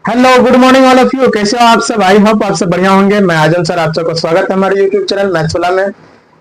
Hello, good morning all of you. कैसे हो आप सब? आई होप आप सब बढ़िया होंगे। मैं आजम सर, आप सबको स्वागत है हमारे यूट्यूब चैनल मैथ्सवाला में।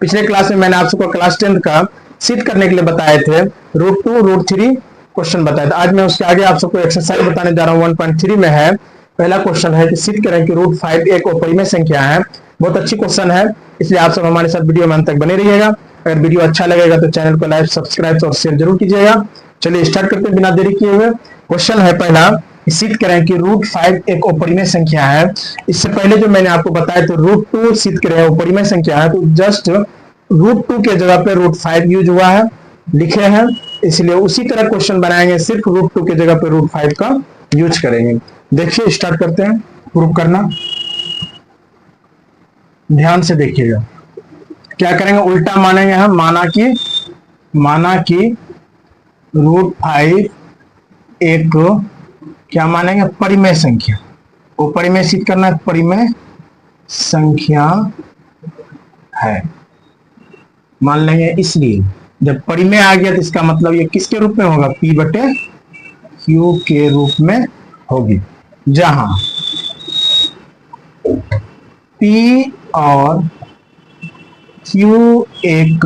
पिछले क्लास में मैंने आप सबको क्लास 10 का सीट करने के लिए बताए थे, रूट 2 रूट 3 क्वेश्चन बताए थे। आज मैं उसके आगे आप सबको एक्सरसाइज बताने जा रहा हूँ। 1.3 में है, पहला क्वेश्चन है कि सीट करें कि रूट 5 एक अपरिमेय संख्या है। बहुत अच्छी क्वेश्चन है, इसलिए आप सब हमारे साथ वीडियो में अंत तक बने रहिएगा। अगर वीडियो अच्छा लगेगा तो चैनल को लाइक, सब्सक्राइब और शेयर जरूर कीजिएगा। चलिए स्टार्ट करते हैं बिना देरी किए हुए। क्वेश्चन है पहला, सिद्ध करें कि रूट 5 एक अपरिमेय संख्या है। इससे पहले जो मैंने आपको बताया तो रूट 2 सिद्ध करें अपरिमेय संख्या है, तो जस्ट रूट 2 के जगह पे रूट 5 यूज हुआ है, लिखे हैं, इसलिए उसी तरह क्वेश्चन बनाएंगे, सिर्फ रूट 2 के जगह पे रूट 5 का यूज करेंगे। देखिए स्टार्ट करते हैं प्रूव करना। ध्यान से देखिएगा, क्या करेंगे, उल्टा मानेंगे हम। माना कि रूट 5 एक क्या मानेंगे, परिमेय संख्या। वो परिमेय सिद्ध करना है, परिमेय संख्या है मान लेंगे। इसलिए जब परिमेय आ गया तो इसका मतलब ये किसके रूप में होगा, P बटे Q के रूप में होगी, जहां P और Q एक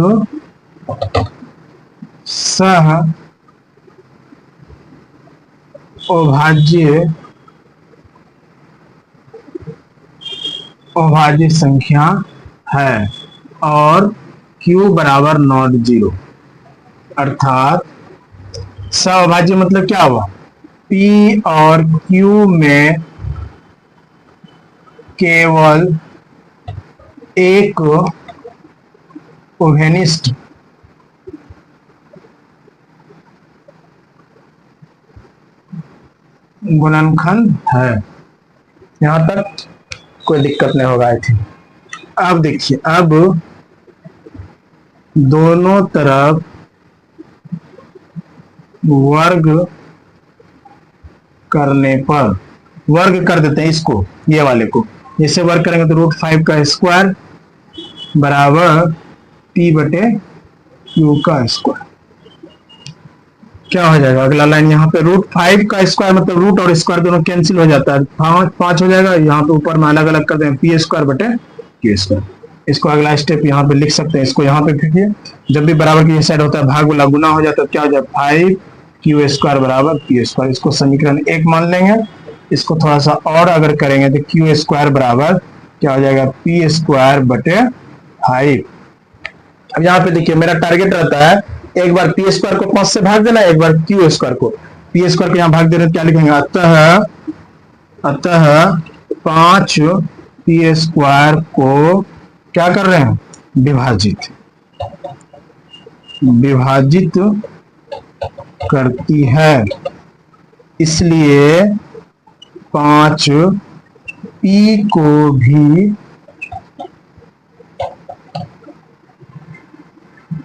सह अभाज्य संख्या है और Q बराबर नॉट जीरो। अर्थात सह-अभाज्य मतलब क्या हुआ, P और Q में केवल एक उभयनिष्ठ गुणनखंड है। यहां तक कोई दिक्कत नहीं होगा आई थिंक। अब देखिए, अब दोनों तरफ वर्ग करने पर, वर्ग कर देते हैं इसको, ये वाले को। जैसे वर्ग करेंगे तो रूट 5 का स्क्वायर बराबर P बटे Q का स्क्वायर। क्या हो जाएगा, अगला लाइन यहाँ पे रूट 5 का स्क्वायर मतलब रूट और स्क्वायर दोनों कैंसिल हो जाता है, 5 हो जाएगा। यहाँ पे ऊपर में अलग अलग कर दें, P स्क्वायर बटे Q स्क्वायर। इसको अगला स्टेप यहाँ पे लिख सकते हैं, इसको यहाँ पे लिखिए। जब भी बराबर की साइड होता है भाग वाला गुना हो जाता है, क्या हो जाए 5Q स्क्वायर बराबर P स्क्वायर। इसको समीकरण 1 मान लेंगे। इसको थोड़ा सा और अगर करेंगे तो Q स्क्वायर बराबर क्या हो जाएगा, P स्क्वायर बटे 5। अब यहाँ पे देखिए, मेरा टारगेट रहता है एक बार P स्क्वायर को 5 से भाग देना, एक बार Q स्क्वायर को। P स्क्वायर को यहाँ भाग दे रहे हैं, क्या लिखेंगे, अतः 5P स्क्वायर को क्या कर रहे हैं, विभाजित करती है, इसलिए 5P को भी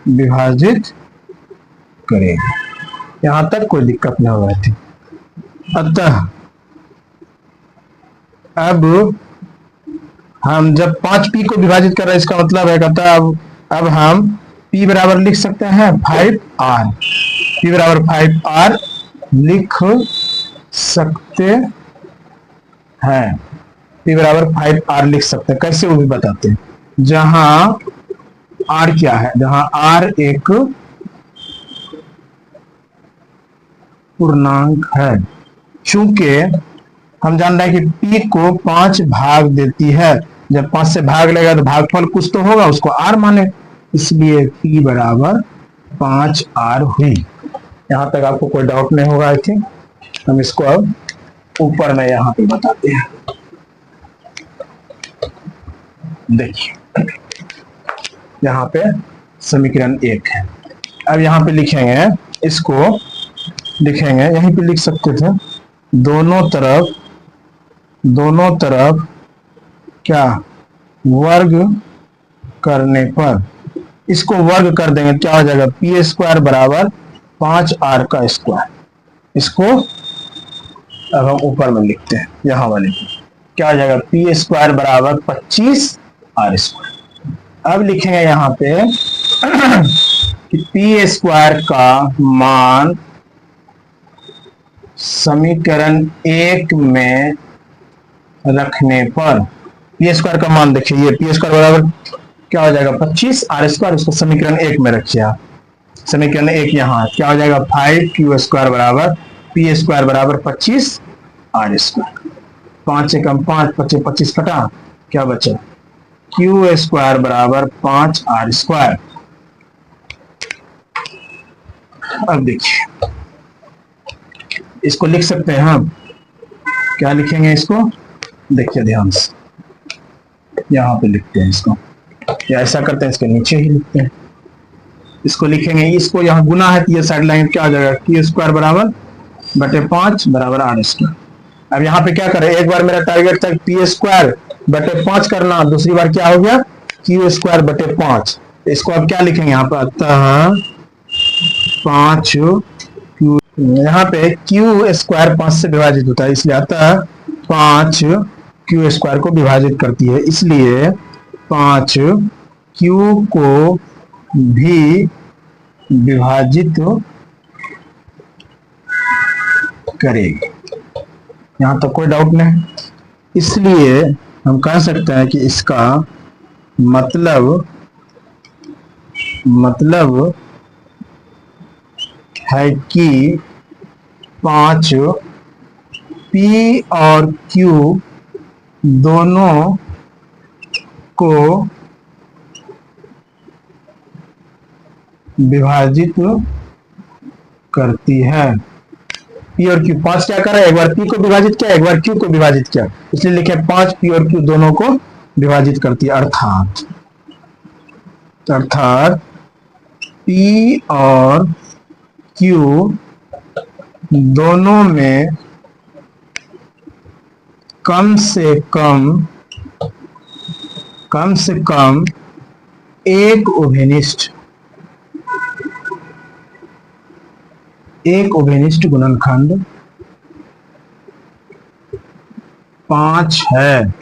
विभाजित करेगा। यहां तक कोई दिक्कत नहीं होगा थी। अतः अब हम जब 5P को विभाजित कर रहे हैं, इसका मतलब है कहता है अब हम P बराबर लिख सकते हैं 5R। P बराबर 5R लिख सकते हैं, P बराबर 5R लिख सकते हैं। कैसे वो भी बताते हैं। जहां R क्या है, जहां R एक पूर्णांक है। चूंकि हम जान रहे हैं कि P को 5 भाग देती है, जब 5 से भाग लेगा तो भागफल कुछ तो होगा, उसको R माने, इसलिए P बराबर 5R हुई। यहां तक आपको कोई डाउट नहीं होगा आई थिंक। हम इसको अब ऊपर में यहां पे बताते हैं। देखिए यहाँ पे समीकरण 1 है। अब यहाँ पे लिखेंगे, इसको लिखेंगे, यहीं पे लिख सकते थे, दोनों तरफ क्या वर्ग करने पर, इसको वर्ग कर देंगे, क्या हो जाएगा, P स्क्वायर बराबर 5R का स्क्वायर। इसको अब हम ऊपर में लिखते हैं, यहाँ वाले को, क्या हो जाएगा, P स्क्वायर बराबर 25R स्क्वायर। अब लिखेंगे यहाँ पे कि पी स्क्वायर का मान समीकरण 1 में रखने पर पी स्क्वायर का मान देखिए, ये पी स्क्वायर बराबर क्या हो जाएगा 25 आर स्क्वायर, उसको समीकरण 1 में रखिए आप। समीकरण 1 यहाँ क्या हो जाएगा 5q स्क्वायर बराबर पी स्क्वायर बराबर 25 आर स्क्वायर। 5 से कम 5, 25 25 कटा, क्या बचा क्यू स्क्वायर बराबर 5 आर स्क्वायर। अब देखिए इसको लिख सकते हैं हम, क्या लिखेंगे इसको, देखिए ध्यान से, यहाँ पे लिखते हैं इसको, या ऐसा करते हैं इसके नीचे ही लिखते हैं। इसको लिखेंगे, इसको यहाँ गुना है तो ये साइड लाइन क्या हो जाएगा क्यू स्क्वायर बराबर बटे 5 बराबर आर स्क्वायर। अब यहाँ पे क्या करें, एक बार मेरा टारगेट था पी स्क्वायर बटे 5 करना, दूसरी बार क्या हो गया क्यू स्क्वायर बटे 5। इसको अब क्या लिखेंगे यहाँ पे, अतः 5 क्यू, यहाँ पे क्यू स्क्वायर 5 से विभाजित होता है, इसलिए अतः 5 क्यू स्क्वायर को विभाजित करती है, इसलिए 5 क्यू को भी विभाजित करेगी। यहां तक कोई डाउट नहीं। इसलिए हम कह सकते हैं कि इसका मतलब है कि 5 पी और क्यू दोनों को विभाजित करती है। पी और क्यू, 5 क्या कर रहा है, एक बार पी को विभाजित किया, एक बार क्यू को विभाजित किया, इसलिए लिखे 5 पी और क्यू दोनों को विभाजित करती है। अर्थात पी और क्यू दोनों में कम से कम एक उभयनिष्ठ गुणनखंड 5 है।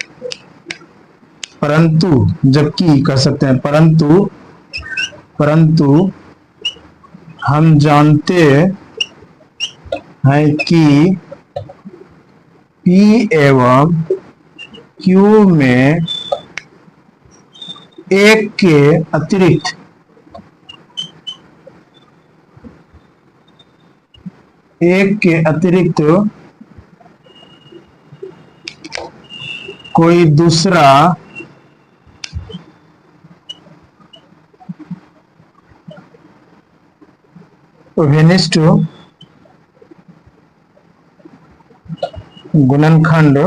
परंतु, जबकि कह सकते हैं परंतु हम जानते हैं कि P एवं Q में एक के अतिरिक्त कोई दूसरा उभयनिष्ठ गुणनखंड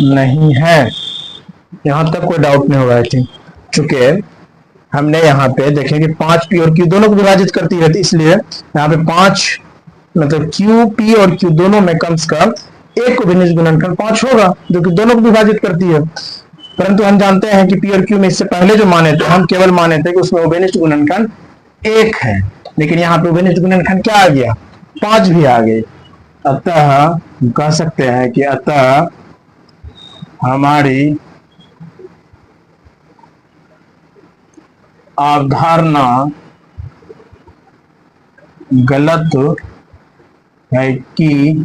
नहीं है। यहां तक कोई डाउट नहीं होगा आई थिंक, चूंकि हमने यहाँ पे देखें कि 5 पी और क्यू दोनों को विभाजित करती रहती, इसलिए यहाँ पे 5 मतलब क्यू पी और क्यू दोनों में कम से कम एक उभयनिष्ठ गुणनखंड 5 होगा, जो कि दोनों को विभाजित करती है। परंतु हम जानते हैं कि पी और क्यू में इससे पहले जो माने थे, हम केवल माने थे कि उसमें उभयनिष्ठ गुणनखंड 1 है, लेकिन यहाँ पे उभयनिष्ठ गुणनखंड क्या आ गया 5 भी आ गए। अतः कह सकते हैं कि अतः हमारी अवधारणा गलत है कि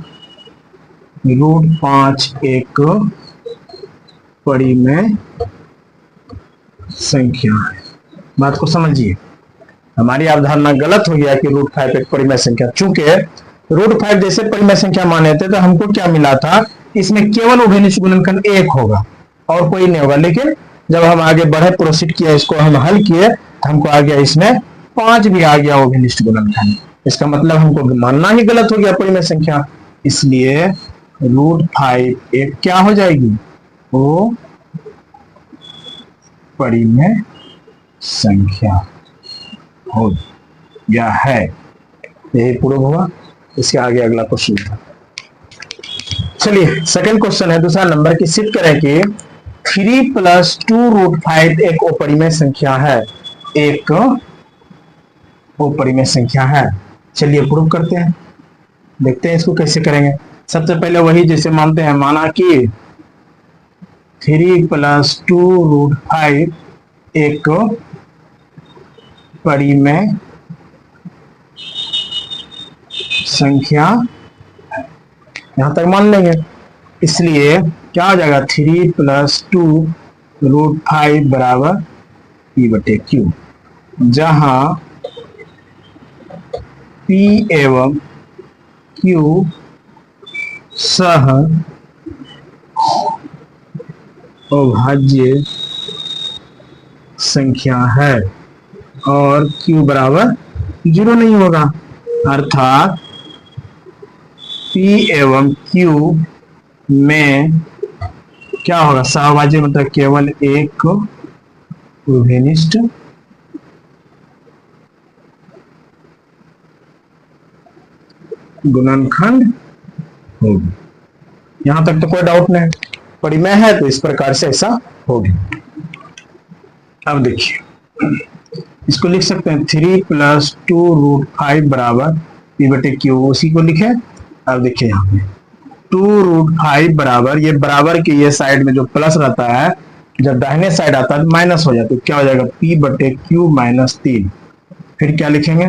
√5 एक परिमेय संख्या है। बात को समझिए, हमारी अवधारणा गलत हो गया कि √5 एक परिमेय संख्या। चूंकि √5 जैसे परिमेय संख्या माने थे तो हमको क्या मिला था, इसमें केवल उभयनिष्ठ गुणनखंड 1 होगा और कोई नहीं होगा, लेकिन जब हम आगे बढ़े प्रोसीड किया, इसको हम हल किए तो हमको आ गया इसमें 5 भी आ गया उभयनिष्ठ गुणनखंड। इसका मतलब हमको मानना ही गलत हो गया परिमेय संख्या, इसलिए √5 एक क्या हो जाएगी, वो परिमेय संख्या हो गया है। यही प्रूव हुआ। इसके आगे अगला क्वेश्चन, चलिए सेकंड क्वेश्चन है दूसरा नंबर की, सिद्ध करें कि 3 + 2√5 एक अपरिमेय संख्या है। एक अपरिमेय संख्या है। चलिए प्रूव करते हैं, देखते हैं इसको कैसे करेंगे। सबसे पहले वही जैसे मानते हैं, माना कि 3 + 2√5 एक परिमेय संख्या, यहां तक मान लेंगे। इसलिए क्या हो जाएगा, 3 + 2√5 बराबर P/Q, जहां P एवं Q सह अभाज्य संख्या है और Q बराबर 0 नहीं होगा, अर्थात P एवं Q में क्या होगा, सहभाज्य मतलब केवल एक उभयनिष्ठ गुणनखंड होगी। यहां तक तो कोई डाउट नहीं, परिमेय है तो इस प्रकार से ऐसा होगी। अब देखिए, इसको लिख सकते हैं 3 + 2√5 बराबर P/Q, उसी को लिखे। अब देखिए यहाँ पे 2√5 बराबर, ये बराबर के ये साइड में जो प्लस रहता है, जब दाहिने साइड आता है तो माइनस हो जाता है, क्या हो जाएगा, P/Q - 3। फिर क्या लिखेंगे,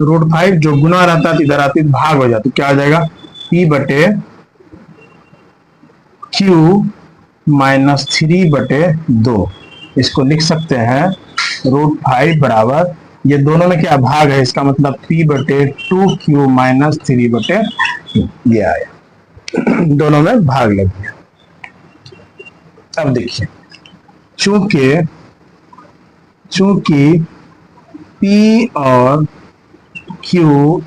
√5 जो गुना रहता है इधर आती भाग हो जाती, क्या हो जाएगा, P/Q - 3/2। इसको लिख सकते हैं √5 बराबर, ये दोनों में क्या भाग है, इसका मतलब P/2Q - 3/2, ये आया, दोनों में भाग लग गया। अब देखिए, चूंकि P और Q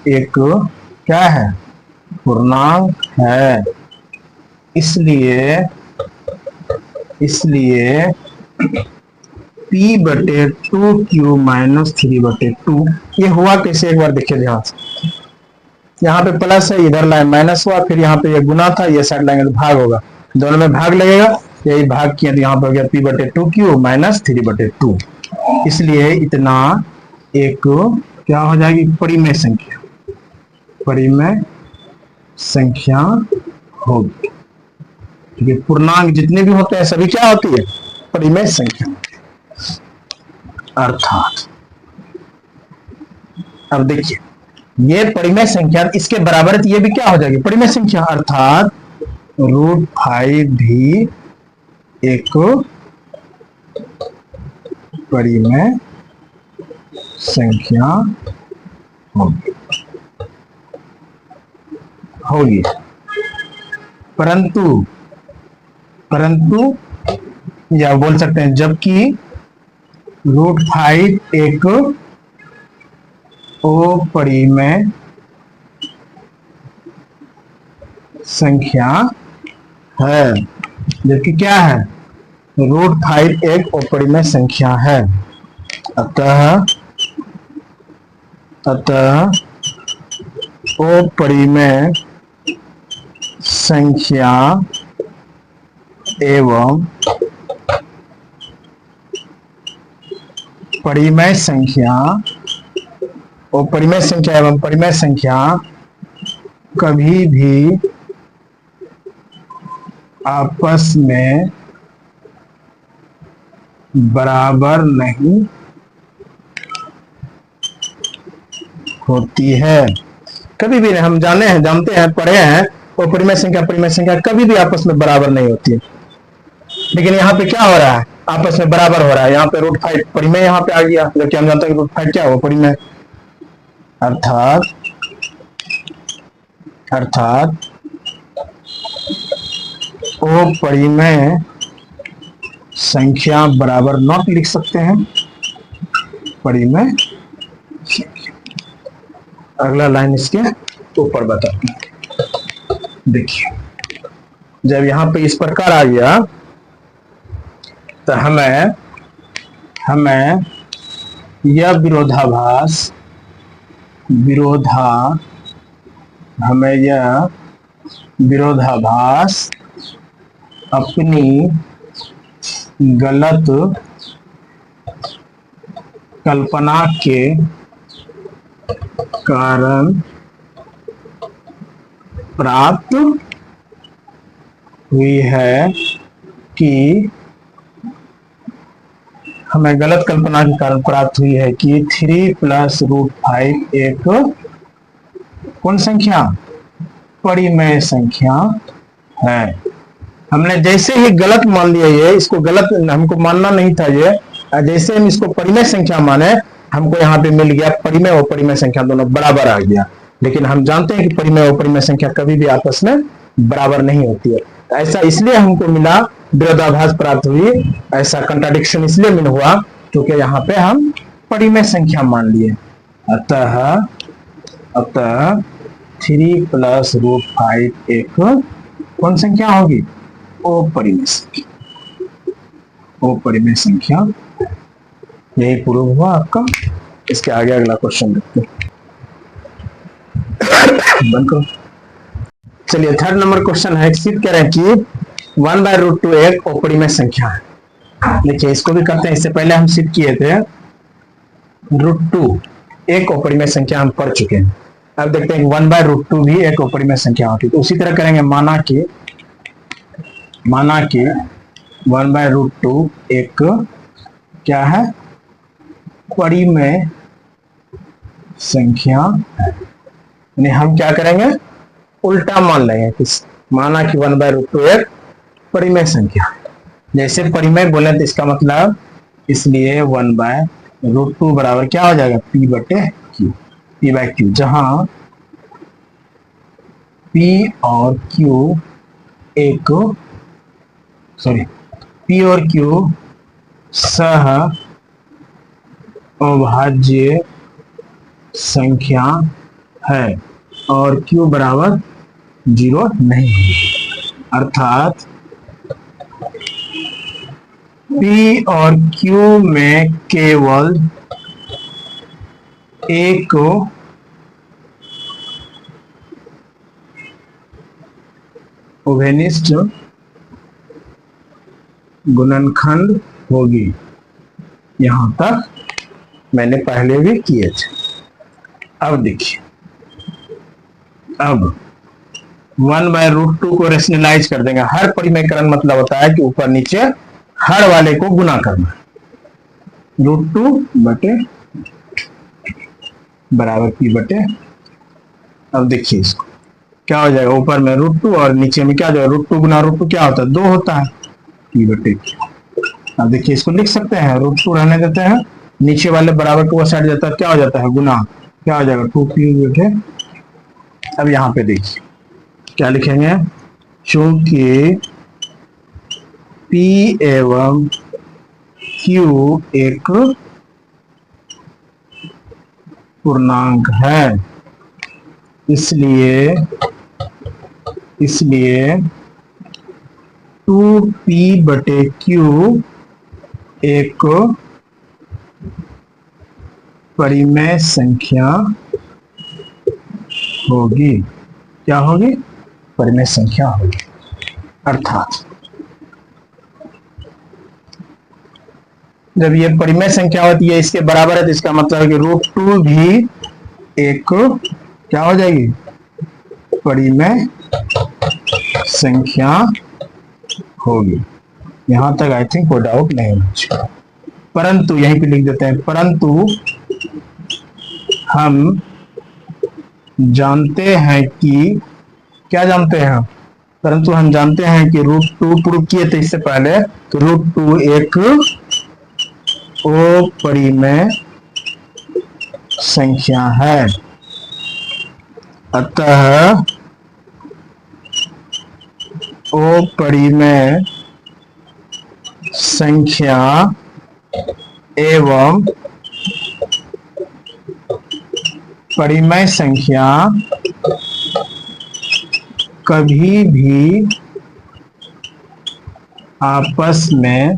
एक क्या है, पूर्णांक है, इसलिए P/2Q - 3/2, ये हुआ कैसे, एक बार देखिए ध्यान से। यहाँ पे प्लस है, इधर लाइन माइनस हुआ, फिर यहाँ पे ये गुना था, ये साइड लाएंगे तो भाग होगा, दोनों में भाग लगेगा, यही भाग किया तो यहाँ पर हो गया P/2Q - 3/2। इसलिए इतना एक क्या हो जाएगी, परिमेय संख्या होगी, क्योंकि पूर्णांक जितने भी होते हैं सभी क्या होती है, परिमेय संख्या। अर्थात अब देखिए, ये परिमेय संख्या इसके बराबर है, तो ये भी क्या हो जाएगी, परिमेय संख्या, अर्थात √5 भी एक परिमेय संख्या होगी। परंतु या बोल सकते हैं जबकि √5 एक अपरिमेय संख्या है, जबकि क्या है, √5 एक अपरिमेय संख्या है। अतः अपरिमेय संख्या एवं परिमेय संख्या कभी भी आपस में बराबर नहीं होती है। कभी भी हम जानते हैं, पढ़े हैं, वो परिमेय संख्या कभी भी आपस में बराबर नहीं होती है। लेकिन यहाँ पे क्या हो रहा है, आपस में बराबर हो रहा है। यहाँ पे √5 परिमेय यहाँ पे आ गया, जबकि हम जानते हैं कि √5 क्या हो, परिमेय। अर्थात वो परिमेय संख्या बराबर नॉट लिख सकते हैं, परिमेय संख्या। अगला लाइन इसके ऊपर बताते हैं। देखिए, जब यहाँ पे इस प्रकार आ गया तो हमें यह विरोधाभास अपनी गलत कल्पना के कारण प्राप्त हुई है कि हमें गलत कल्पना के कारण प्राप्त हुई है कि 3 + √5 एक कौन संख्या, परिमेय संख्या है। हमने जैसे ही गलत मान लिया, ये इसको गलत हमको मानना नहीं था, ये जैसे हम इसको परिमेय संख्या माने, हमको यहाँ पे मिल गया परिमेय और परिमेय संख्या दोनों बराबर आ गया। लेकिन हम जानते हैं कि परिमेय और परिमेय संख्या कभी भी आपस में बराबर नहीं होती है। ऐसा इसलिए हमको मिला, विरोधाभास प्राप्त हुई, ऐसा कंट्राडिक्शन इसलिए मिल हुआ क्योंकि यहाँ पे हम परिमेय संख्या मान लिए। अतः 3 + √5 एक कौन संख्या होगी, अपरिमेय संख्या, अपरिमेय संख्या। यही प्रूव हुआ आपका। इसके आगे अगला क्वेश्चन देखते हैं। बंद करो। चलिए, थर्ड नंबर क्वेश्चन है, सिद्ध करें कि 1/√2 एक अपरिमेय संख्या है। देखिए, इसको भी करते हैं। इससे पहले हम सिद्ध किए थे √2 एक अपरिमेय संख्या, हम पढ़ चुके हैं। अब देखते हैं 1/√2 भी एक अपरिमेय संख्या होती है। तो उसी तरह करेंगे। माना कि 1/√2 एक क्या है, परिमेय संख्या है। यानी हम क्या करेंगे, उल्टा मान लेंगे कि माना कि 1/√2 एक परिमेय संख्या। जैसे परिमेय बोले तो इसका मतलब, इसलिए 1/√2 बराबर क्या हो जाएगा, P/Q, जहां P और Q सह अभाज्य संख्या है और Q बराबर 0 नहीं है। अर्थात P और Q में केवल एक उभयनिष्ठ गुणनखंड होगी। यहां तक मैंने पहले भी किए थे। अब देखिए, अब 1/√2 को रेशनलाइज कर देंगे। हर परिमेयकरण मतलब होता है कि ऊपर नीचे हर वाले को गुना करना। √2 बराबर P/। अब देखिए इसको क्या हो जाएगा, ऊपर में √2 और नीचे में क्या हो जाएगा, √2 गुना √2 क्या होता है, 2 होता है, P/Q। अब देखिए इसको लिख सकते हैं, √2 रहने देते हैं, नीचे वाले बराबर को साइड जाता है, क्या हो जाता है, गुना, क्या हो जाएगा, 2P/। अब यहाँ पे देखिए क्या लिखेंगे, चूंकि P एवं Q एक पूर्णांक है, इसलिए 2P/Q एक परिमेय संख्या होगी। क्या होगी, परिमेय संख्या होगी। अर्थात जब ये परिमेय संख्या होती है, इसके बराबर है, तो इसका मतलब है कि √2 भी एक क्या हो जाएगी, परिमेय संख्या होगी। यहां तक आई थिंक कोई डाउट नहीं होना चाहिए। परंतु यहीं पे लिख देते हैं, परंतु हम जानते हैं कि, क्या जानते हैं, परंतु हम जानते हैं कि √2 प्रूव किए थे इससे पहले, तो √2 एक अपरिमेय संख्या है। अतः अपरिमेय संख्या एवं परिमेय संख्या कभी भी आपस में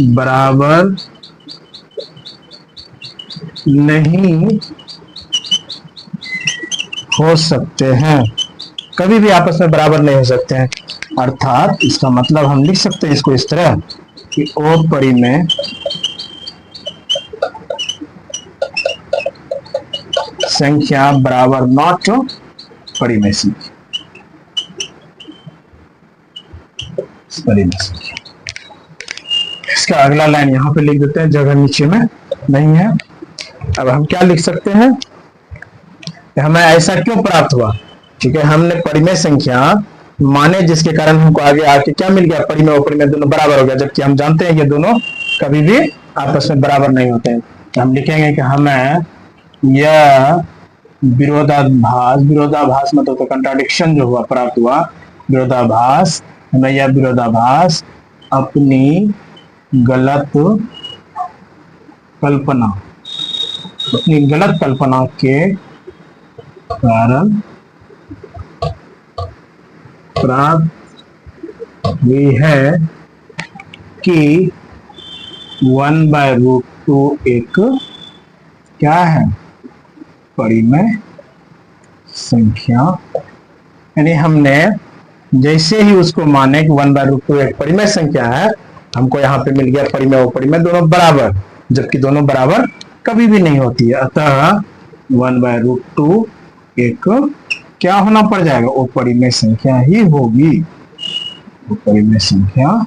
बराबर नहीं हो सकते हैं, कभी भी आपस में बराबर नहीं हो सकते हैं। अर्थात इसका मतलब हम लिख सकते हैं इसको इस तरह कि अपरिमेय संख्या बराबर नॉट परिमेय संख्या। इसका अच्छा, अगला लाइन यहाँ पे लिख देते हैं, जगह नीचे में नहीं है। अब हम क्या लिख सकते हैं, हमें ऐसा क्यों प्राप्त हुआ, ठीक है, हमने परिमेय संख्या माने जिसके कारण हमको आगे आके क्या मिल गया, परिमेय और परिमेय दोनों बराबर हो गया, जबकि हम जानते हैं ये दोनों कभी भी आपस में बराबर नहीं होते हैं। तो हम लिखेंगे कि हमें यह विरोधाभास मतलब तो कंट्राडिक्शन जो हुआ प्राप्त हुआ, विरोधाभास, हमें यह विरोधाभास अपनी गलत कल्पना के कारण प्राप्त हुई है कि 1/√2 एक क्या है, परिमेय संख्या। यानी हमने जैसे ही उसको माने कि 1/√2 एक परिमेय संख्या है, हमको यहाँ पे मिल गया परिमेय और परिमेय दोनों बराबर, जबकि दोनों बराबर कभी भी नहीं होती है। अतः 1/√2 एक क्या होना पड़ जाएगा, वो परिमेय संख्या ही होगी, वो परिमेय संख्या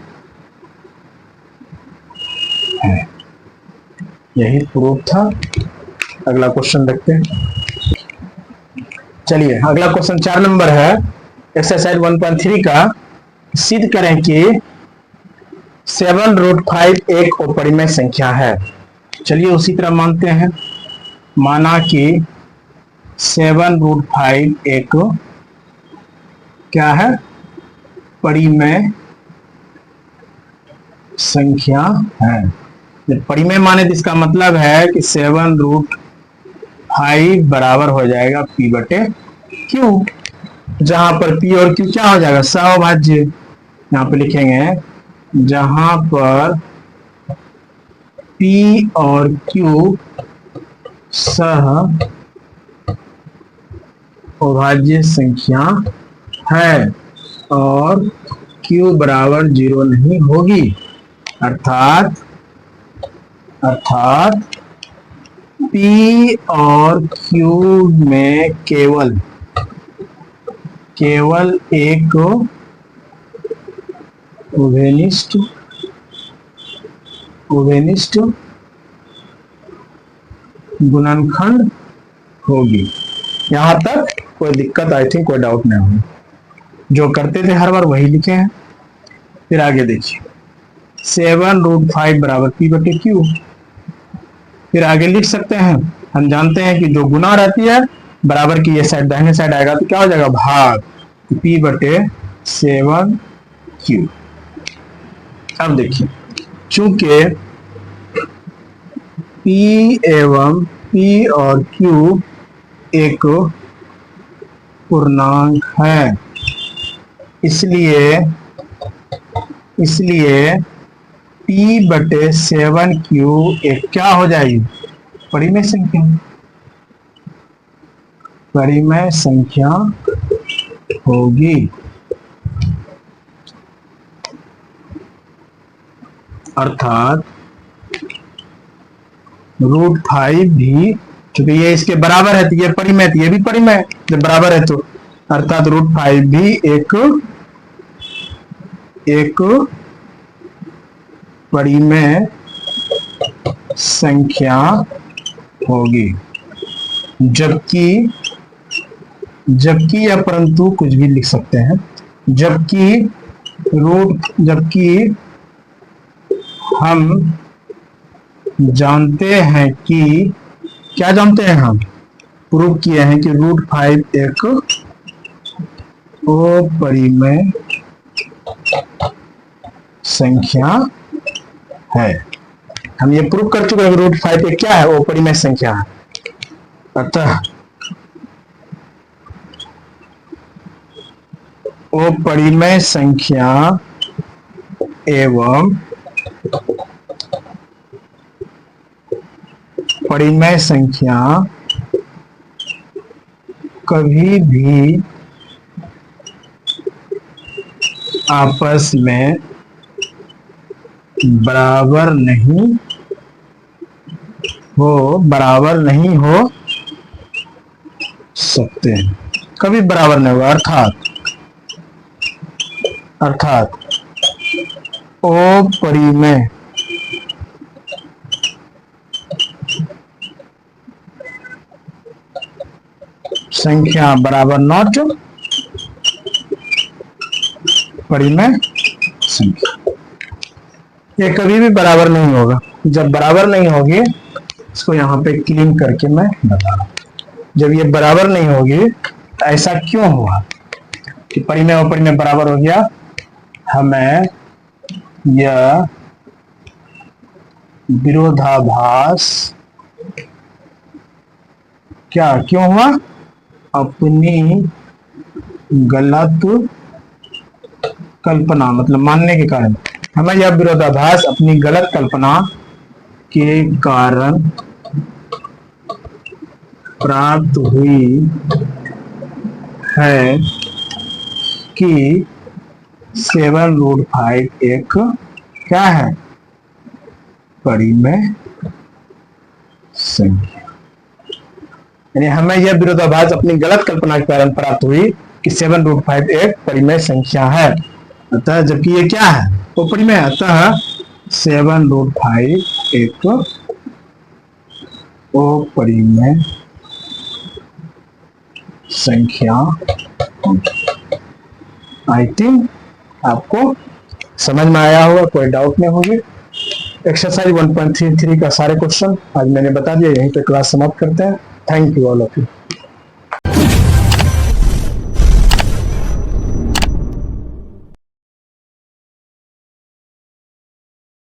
है। यही प्रूफ था। अगला क्वेश्चन देखते हैं। चलिए अगला क्वेश्चन 4 नंबर है, एक्सरसाइज 1.3 का। सिद्ध करें कि 7√5 एक अपरिमेय संख्या है। चलिए उसी तरह मानते हैं, माना कि 7√5 एक क्या है, परिमेय संख्या है। जब परिमेय माने तो इसका मतलब है कि 7√5 बराबर हो जाएगा P/Q, जहां पर P और Q क्या हो जाएगा, सहभाज्य। यहाँ पे लिखेंगे जहां पर P और Q सहभाज्य संख्या है और Q बराबर 0 नहीं होगी, अर्थात P और Q में केवल एक उभयनिष्ठ गुणनखंड होगी। यहां तक कोई दिक्कत, आई थिंक कोई डाउट नहीं होगी। जो करते थे हर बार वही लिखे हैं। फिर आगे देखिए, 7√5 बराबर P/Q। फिर आगे लिख सकते हैं, हम जानते हैं कि जो गुना रहती है बराबर की ये साइड दाहिने साइड आएगा तो क्या हो जाएगा, भाग, P/7Q। अब देखिए, चूंकि P एवं P और Q एक पूर्णांक है, इसलिए P/7Q एक क्या हो जाएगी, परिमेय संख्या होगी। अर्थात √5 भी, चूंकि ये इसके बराबर है तो ये परिमेय, ये भी परिमेय, जब बराबर है तो अर्थात √5 भी एक परिमेय संख्या होगी। जबकि या परंतु कुछ भी लिख सकते हैं, जबकि हम जानते हैं कि, क्या जानते हैं, हम प्रूव किए हैं कि √5 एक अपरिमेय संख्या है। हम ये प्रूव कर चुके हैं कि √5 एक क्या है, अपरिमेय संख्या है। अतः अपरिमेय संख्या एवं परिमेय संख्या कभी भी आपस में बराबर नहीं हो सकते हैं, कभी बराबर नहीं होगा। अर्थात अपरिमेय संख्या बराबर नॉट परिमेय संख्या। ये कभी भी बराबर नहीं होगा। जब बराबर नहीं होगी, इसको यहाँ पे क्लीन करके मैं बता रहा हूं। जब ये बराबर नहीं होगी तो ऐसा क्यों हुआ कि परिमेय और परिमेय बराबर हो गया? हमें यह विरोधाभास क्या क्यों हुआ? अपनी गलत कल्पना, मतलब मानने के कारण। हमें यह विरोधाभास अपनी गलत कल्पना के कारण प्राप्त हुई है कि 7√5 एक क्या है? परिमेय संख्या। यानी हमें यह विरोधाभास अपनी गलत कल्पना के कारण प्राप्त हुई कि 7√5 एक परिमेय संख्या है। अतः जबकि ये क्या है? वो परिमेय। अतः 7√5 एक अपरिमेय संख्या। आई थिंक आपको समझ में आया होगा, कोई डाउट नहीं होगी। एक्सरसाइज 1.33 का सारे क्वेश्चन आज मैंने बता दिया। यहीं पे क्लास समाप्त करते हैं। Thank you all of you.